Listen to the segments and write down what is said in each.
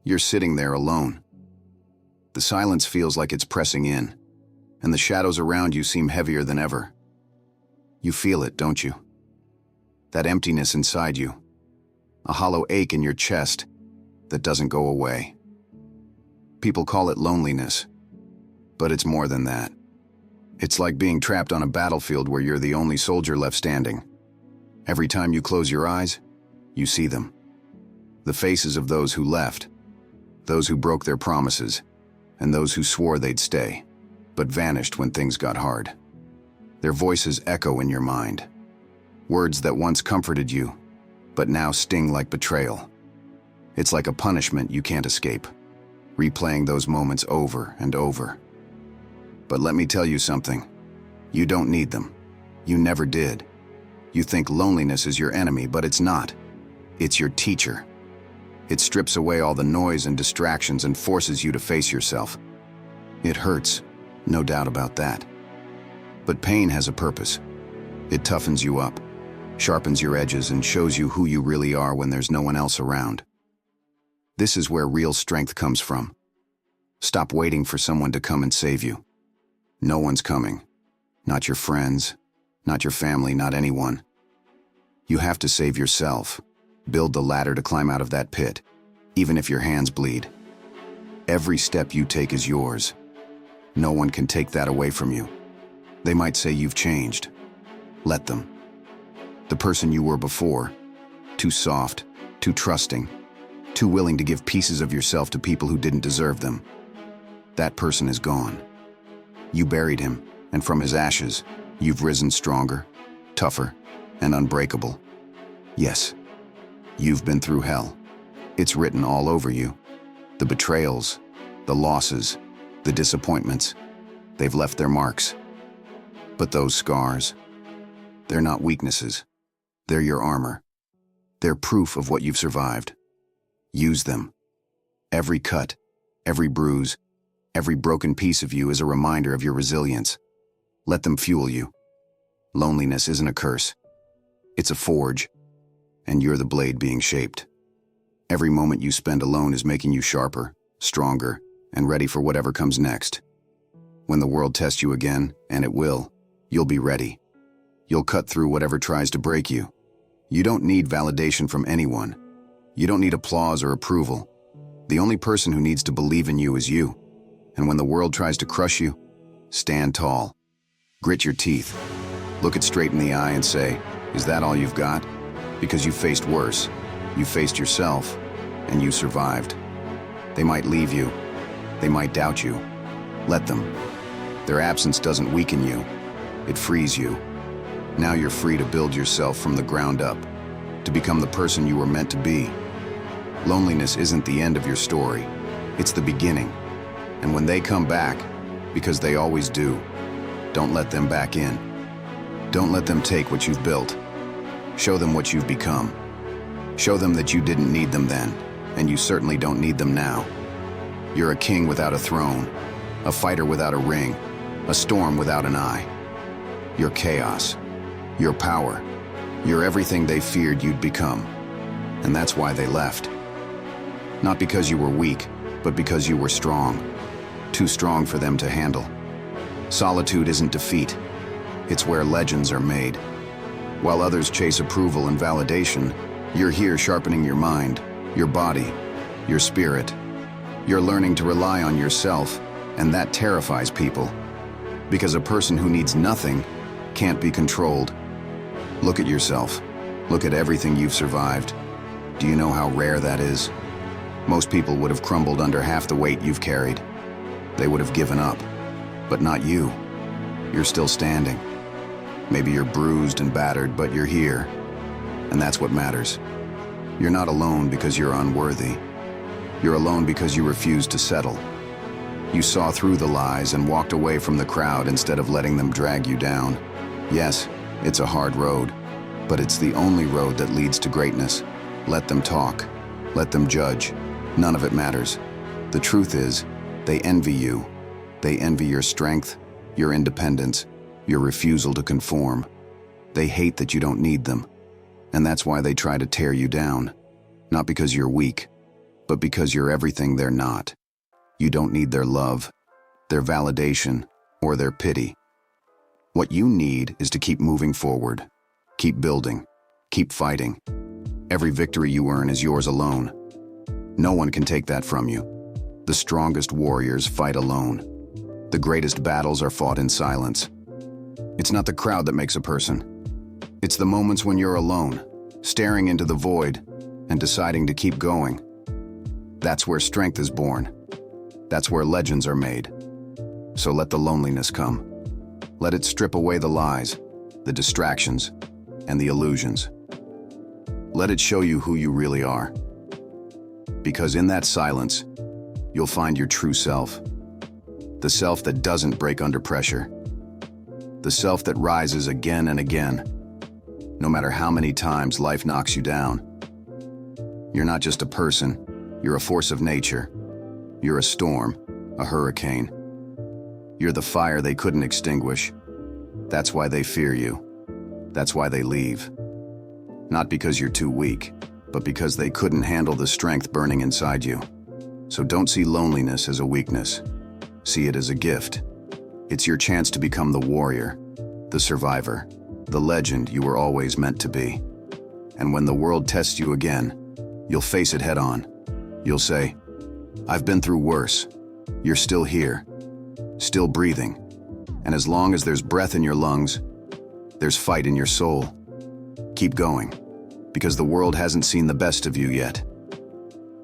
You're sitting there alone. The silence feels like it's pressing in, and the shadows around you seem heavier than ever. You feel it, don't you? That emptiness inside you. A hollow ache in your chest that doesn't go away. People call it loneliness, but it's more than that. It's like being trapped on a battlefield where you're the only soldier left standing. Every time you close your eyes, you see them. The faces of those who left, those who broke their promises, and those who swore they'd stay, but vanished when things got hard. Their voices echo in your mind. Words that once comforted you, but now sting like betrayal. It's like a punishment you can't escape, replaying those moments over and over. But let me tell you something. You don't need them. You never did. You think loneliness is your enemy, but it's not. It's your teacher. It strips away all the noise and distractions and forces you to face yourself. It hurts, no doubt about that. But pain has a purpose. It toughens you up, sharpens your edges, and shows you who you really are when there's no one else around. This is where real strength comes from. Stop waiting for someone to come and save you. No one's coming. Not your friends, not your family, not anyone. You have to save yourself. Build the ladder to climb out of that pit, even if your hands bleed. Every step you take is yours. No one can take that away from you. They might say you've changed. Let them. The person you were before, too soft, too trusting, too willing to give pieces of yourself to people who didn't deserve them. That person is gone. You buried him, and from his ashes, you've risen stronger, tougher, and unbreakable. Yes, you've been through hell. It's written all over you. The betrayals, the losses, the disappointments, they've left their marks. But those scars, they're not weaknesses. They're your armor. They're proof of what you've survived. Use them. Every cut, every bruise, every broken piece of you is a reminder of your resilience. Let them fuel you. Loneliness isn't a curse. It's a forge, and you're the blade being shaped. Every moment you spend alone is making you sharper, stronger, and ready for whatever comes next. When the world tests you again, and it will, you'll be ready. You'll cut through whatever tries to break you. You don't need validation from anyone. You don't need applause or approval. The only person who needs to believe in you is you. And when the world tries to crush you, stand tall. Grit your teeth. Look it straight in the eye and say, is that all you've got? Because you faced worse. You faced yourself, and you survived. They might leave you. They might doubt you. Let them. Their absence doesn't weaken you. It frees you. Now you're free to build yourself from the ground up, to become the person you were meant to be. Loneliness isn't the end of your story. It's the beginning. And when they come back, because they always do, don't let them back in. Don't let them take what you've built. Show them what you've become. Show them that you didn't need them then, and you certainly don't need them now. You're a king without a throne, a fighter without a ring, a storm without an eye. You're chaos. You're power. You're everything they feared you'd become. And that's why they left. Not because you were weak, but because you were strong. Too strong for them to handle. Solitude isn't defeat. It's where legends are made. While others chase approval and validation, you're here sharpening your mind, your body, your spirit. You're learning to rely on yourself, and that terrifies people. Because a person who needs nothing can't be controlled. Look at yourself. Look at everything you've survived. Do you know how rare that is? Most people would have crumbled under half the weight you've carried. They would have given up. But not you. You're still standing. Maybe you're bruised and battered, but you're here. And that's what matters. You're not alone because you're unworthy. You're alone because you refused to settle. You saw through the lies and walked away from the crowd instead of letting them drag you down. Yes, it's a hard road, but it's the only road that leads to greatness. Let them talk. Let them judge. None of it matters. The truth is, they envy you. They envy your strength, your independence, your refusal to conform. They hate that you don't need them. And that's why they try to tear you down. Not because you're weak, but because you're everything they're not. You don't need their love, their validation, or their pity. What you need is to keep moving forward, keep building, keep fighting. Every victory you earn is yours alone. No one can take that from you. The strongest warriors fight alone. The greatest battles are fought in silence. It's not the crowd that makes a person. It's the moments when you're alone, staring into the void, and deciding to keep going. That's where strength is born. That's where legends are made. So let the loneliness come. Let it strip away the lies, the distractions, and the illusions. Let it show you who you really are. Because in that silence, you'll find your true self. The self that doesn't break under pressure. The self that rises again and again, no matter how many times life knocks you down. You're not just a person, you're a force of nature. You're a storm, a hurricane. You're the fire they couldn't extinguish. That's why they fear you. That's why they leave. Not because you're too weak, but because they couldn't handle the strength burning inside you. So don't see loneliness as a weakness. See it as a gift. It's your chance to become the warrior, the survivor, the legend you were always meant to be. And when the world tests you again, you'll face it head on. You'll say, I've been through worse. You're still here, still breathing. And as long as there's breath in your lungs, there's fight in your soul. Keep going, because the world hasn't seen the best of you yet.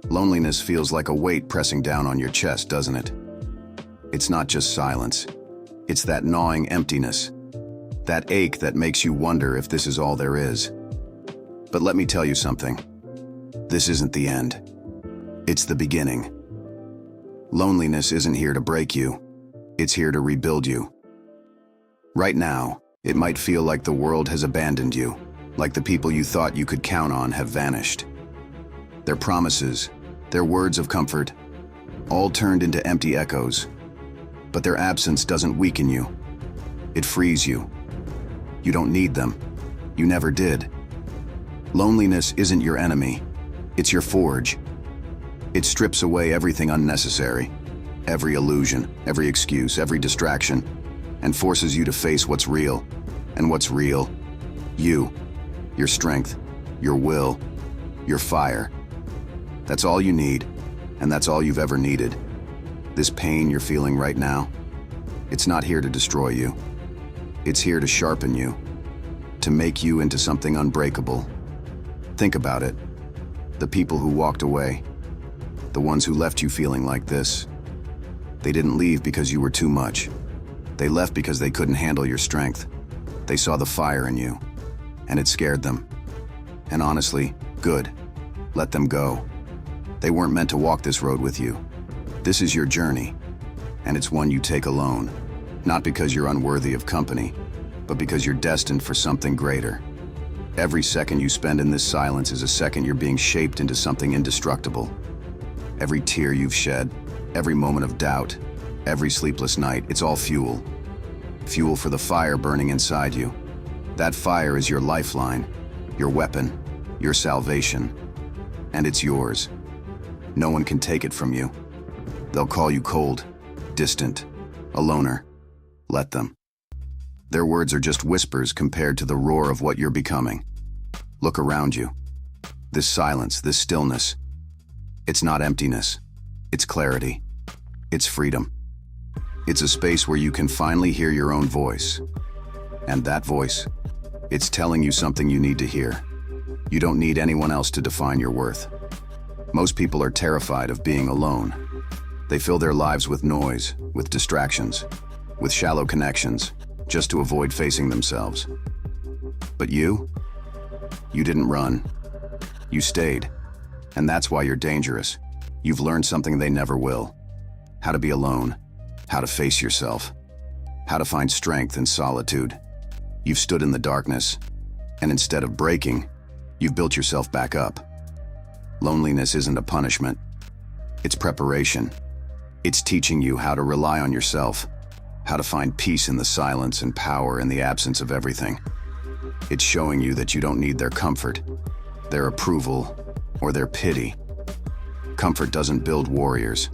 Loneliness feels like a weight pressing down on your chest, doesn't it? It's not just silence. It's that gnawing emptiness, that ache that makes you wonder if this is all there is. But let me tell you something. This isn't the end. It's the beginning. Loneliness isn't here to break you. It's here to rebuild you. Right now, it might feel like the world has abandoned you, like the people you thought you could count on have vanished. Their promises, their words of comfort, all turned into empty echoes. But their absence doesn't weaken you. It frees you. You don't need them. You never did. Loneliness isn't your enemy. It's your forge. It strips away everything unnecessary, every illusion, every excuse, every distraction, and forces you to face what's real. And what's real? You, your strength, your will, your fire. That's all you need, and that's all you've ever needed. This pain you're feeling right now, it's not here to destroy you. It's here to sharpen you, to make you into something unbreakable. Think about it. The people who walked away, the ones who left you feeling like this, they didn't leave because you were too much. They left because they couldn't handle your strength. They saw the fire in you, and it scared them. And honestly, good. Let them go. They weren't meant to walk this road with you. This is your journey, and it's one you take alone, not because you're unworthy of company, but because you're destined for something greater. Every second you spend in this silence is a second you're being shaped into something indestructible. Every tear you've shed, every moment of doubt, every sleepless night, it's all fuel. Fuel for the fire burning inside you. That fire is your lifeline, your weapon, your salvation, and it's yours. No one can take it from you. They'll call you cold, distant, a loner. Let them. Their words are just whispers compared to the roar of what you're becoming. Look around you. This silence, this stillness, it's not emptiness. It's clarity. It's freedom. It's a space where you can finally hear your own voice. And that voice, it's telling you something you need to hear. You don't need anyone else to define your worth. Most people are terrified of being alone. They fill their lives with noise, with distractions, with shallow connections, just to avoid facing themselves. But you didn't run. You stayed. And that's why you're dangerous. You've learned something they never will. How to be alone, how to face yourself, how to find strength in solitude. You've stood in the darkness, and instead of breaking, you've built yourself back up. Loneliness isn't a punishment. It's preparation. It's teaching you how to rely on yourself, how to find peace in the silence and power in the absence of everything. It's showing you that you don't need their comfort, their approval, or their pity. Comfort doesn't build warriors.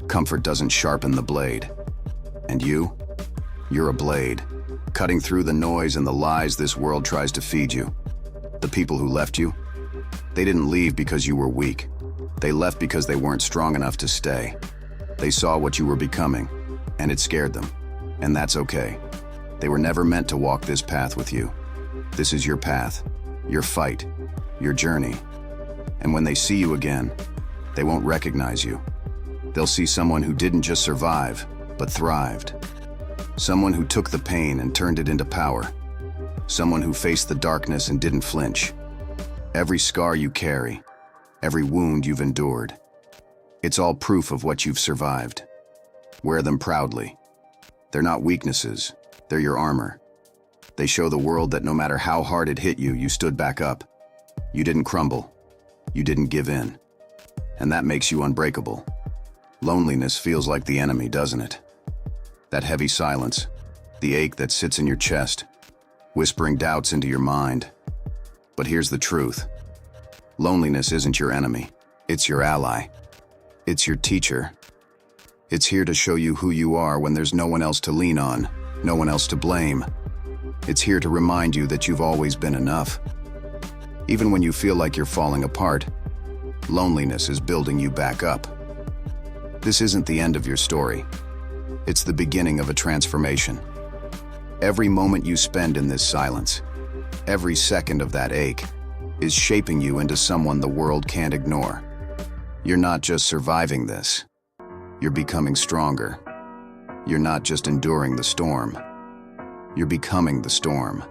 Comfort doesn't sharpen the blade. And you're a blade, cutting through the noise and the lies this world tries to feed you. The people who left you, they didn't leave because you were weak. They left because they weren't strong enough to stay. They saw what you were becoming, and it scared them. And that's okay. They were never meant to walk this path with you. This is your path, your fight, your journey. And when they see you again, they won't recognize you. They'll see someone who didn't just survive, but thrived. Someone who took the pain and turned it into power. Someone who faced the darkness and didn't flinch. Every scar you carry, every wound you've endured, it's all proof of what you've survived. Wear them proudly. They're not weaknesses, they're your armor. They show the world that no matter how hard it hit you, you stood back up. You didn't crumble. You didn't give in. And that makes you unbreakable. Loneliness feels like the enemy, doesn't it? That heavy silence, the ache that sits in your chest, whispering doubts into your mind. But here's the truth. Loneliness isn't your enemy. It's your ally. It's your teacher. It's here to show you who you are when there's no one else to lean on, no one else to blame. It's here to remind you that you've always been enough. Even when you feel like you're falling apart, loneliness is building you back up. This isn't the end of your story. It's the beginning of a transformation. Every moment you spend in this silence, every second of that ache, is shaping you into someone the world can't ignore. You're not just surviving this. You're becoming stronger. You're not just enduring the storm. You're becoming the storm.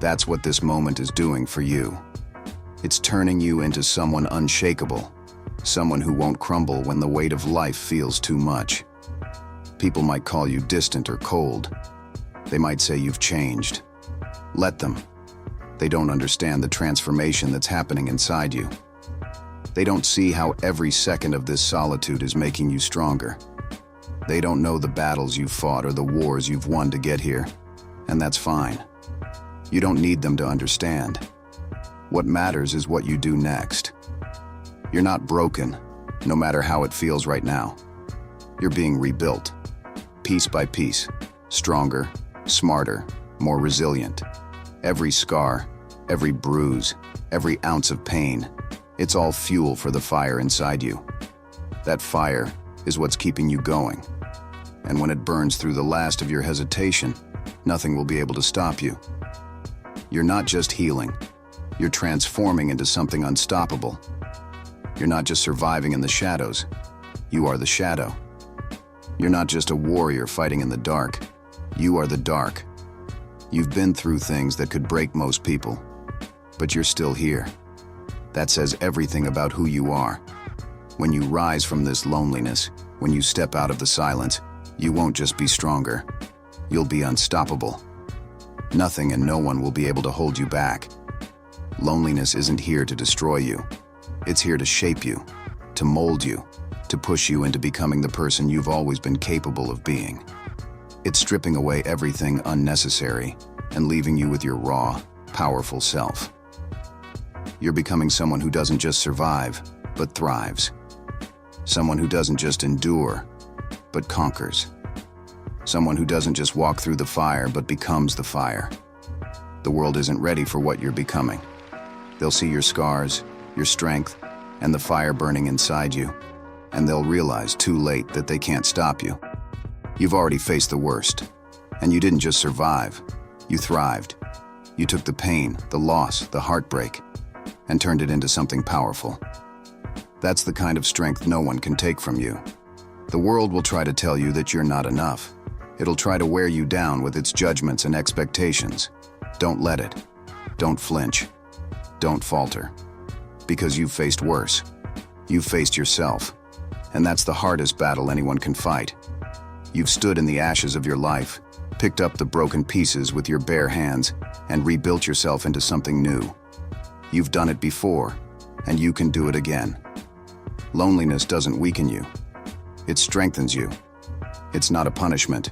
That's what this moment is doing for you. It's turning you into someone unshakable, someone who won't crumble when the weight of life feels too much. People might call you distant or cold. They might say you've changed. Let them. They don't understand the transformation that's happening inside you. They don't see how every second of this solitude is making you stronger. They don't know the battles you've fought or the wars you've won to get here, and that's fine. You don't need them to understand. What matters is what you do next. You're not broken, no matter how it feels right now. You're being rebuilt, piece by piece, stronger, smarter, more resilient. Every scar, every bruise, every ounce of pain, it's all fuel for the fire inside you. That fire is what's keeping you going. And when it burns through the last of your hesitation, nothing will be able to stop you. You're not just healing. You're transforming into something unstoppable. You're not just surviving in the shadows. You are the shadow. You're not just a warrior fighting in the dark. You are the dark. You've been through things that could break most people, but you're still here. That says everything about who you are. When you rise from this loneliness, when you step out of the silence, you won't just be stronger. You'll be unstoppable. Nothing and no one will be able to hold you back. Loneliness isn't here to destroy you. It's here to shape you, to mold you, to push you into becoming the person you've always been capable of being. It's stripping away everything unnecessary and leaving you with your raw, powerful self. You're becoming someone who doesn't just survive, but thrives. Someone who doesn't just endure, but conquers. Someone who doesn't just walk through the fire, but becomes the fire. The world isn't ready for what you're becoming. They'll see your scars, your strength, and the fire burning inside you, and they'll realize too late that they can't stop you. You've already faced the worst, and you didn't just survive, you thrived. You took the pain, the loss, the heartbreak, and turned it into something powerful. That's the kind of strength no one can take from you. The world will try to tell you that you're not enough. It'll try to wear you down with its judgments and expectations. Don't let it. Don't flinch. Don't falter. Because you've faced worse. You've faced yourself. And that's the hardest battle anyone can fight. You've stood in the ashes of your life, picked up the broken pieces with your bare hands, and rebuilt yourself into something new. You've done it before, and you can do it again. Loneliness doesn't weaken you. It strengthens you. It's not a punishment.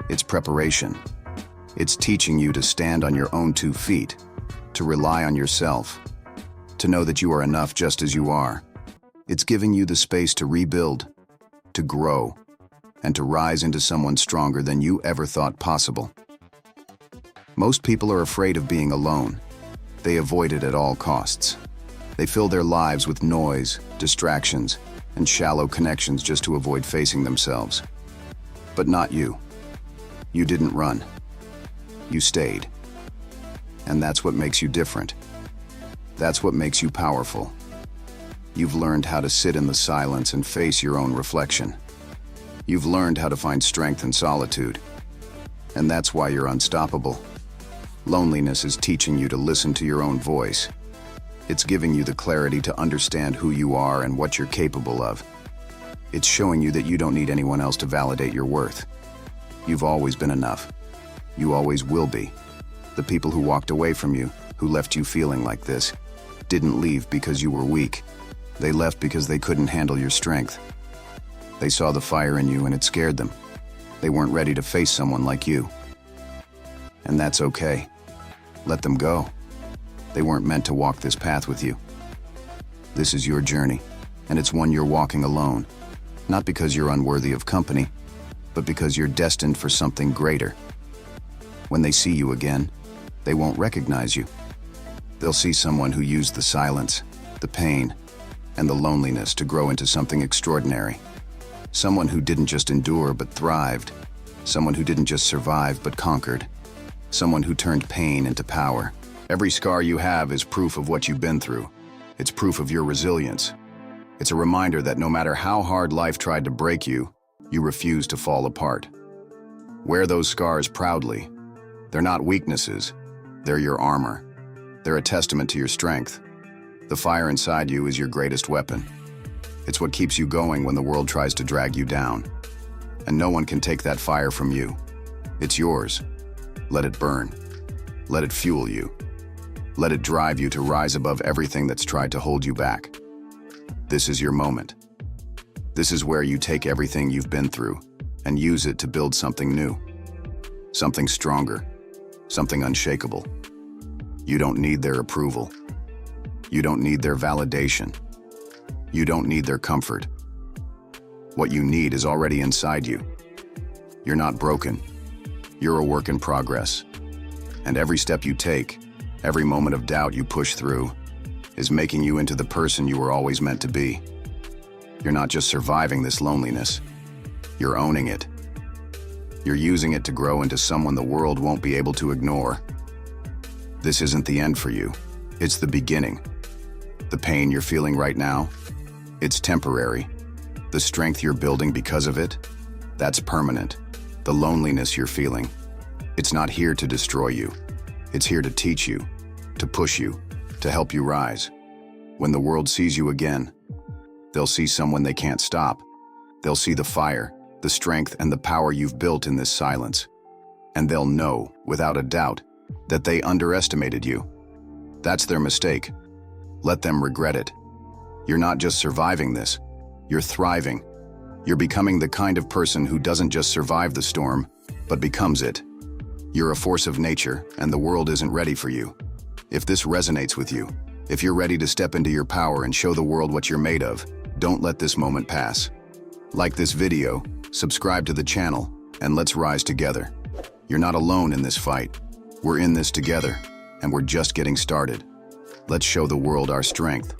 It's preparation. It's teaching you to stand on your own 2 feet, to rely on yourself, to know that you are enough just as you are. It's giving you the space to rebuild, to grow, and to rise into someone stronger than you ever thought possible. Most people are afraid of being alone. They avoid it at all costs. They fill their lives with noise, distractions, and shallow connections just to avoid facing themselves. But not you. You didn't run. You stayed. And that's what makes you different. That's what makes you powerful. You've learned how to sit in the silence and face your own reflection. You've learned how to find strength in solitude. And that's why you're unstoppable. Loneliness is teaching you to listen to your own voice. It's giving you the clarity to understand who you are and what you're capable of. It's showing you that you don't need anyone else to validate your worth. You've always been enough. You always will be. The people who walked away from you, who left you feeling like this, didn't leave because you were weak. They left because they couldn't handle your strength. They saw the fire in you and it scared them. They weren't ready to face someone like you. And that's okay. Let them go. They weren't meant to walk this path with you. This is your journey, and it's one you're walking alone. Not because you're unworthy of company, but because you're destined for something greater. When they see you again, they won't recognize you. They'll see someone who used the silence, the pain, and the loneliness to grow into something extraordinary. Someone who didn't just endure but thrived. Someone who didn't just survive but conquered. Someone who turned pain into power. Every scar you have is proof of what you've been through. It's proof of your resilience. It's a reminder that no matter how hard life tried to break you, you refuse to fall apart. Wear those scars proudly. They're not weaknesses. They're your armor. They're a testament to your strength. The fire inside you is your greatest weapon. It's what keeps you going when the world tries to drag you down. And no one can take that fire from you. It's yours. Let it burn. Let it fuel you. Let it drive you to rise above everything that's tried to hold you back. This is your moment. This is where you take everything you've been through and use it to build something new. Something stronger. Something unshakable. You don't need their approval. You don't need their validation. You don't need their comfort. What you need is already inside you. You're not broken. You're a work in progress. And every step you take, every moment of doubt you push through, is making you into the person you were always meant to be. You're not just surviving this loneliness. You're owning it. You're using it to grow into someone the world won't be able to ignore. This isn't the end for you. It's the beginning. The pain you're feeling right now, it's temporary. The strength you're building because of it, that's permanent. The loneliness you're feeling, it's not here to destroy you. It's here to teach you, to push you, to help you rise. When the world sees you again, they'll see someone they can't stop. They'll see the fire, the strength, and the power you've built in this silence. And they'll know, without a doubt, that they underestimated you. That's their mistake. Let them regret it. You're not just surviving this, you're thriving. You're becoming the kind of person who doesn't just survive the storm, but becomes it. You're a force of nature, and the world isn't ready for you. If this resonates with you, if you're ready to step into your power and show the world what you're made of, don't let this moment pass. Like this video, subscribe to the channel, and let's rise together. You're not alone in this fight. We're in this together, and we're just getting started. Let's show the world our strength.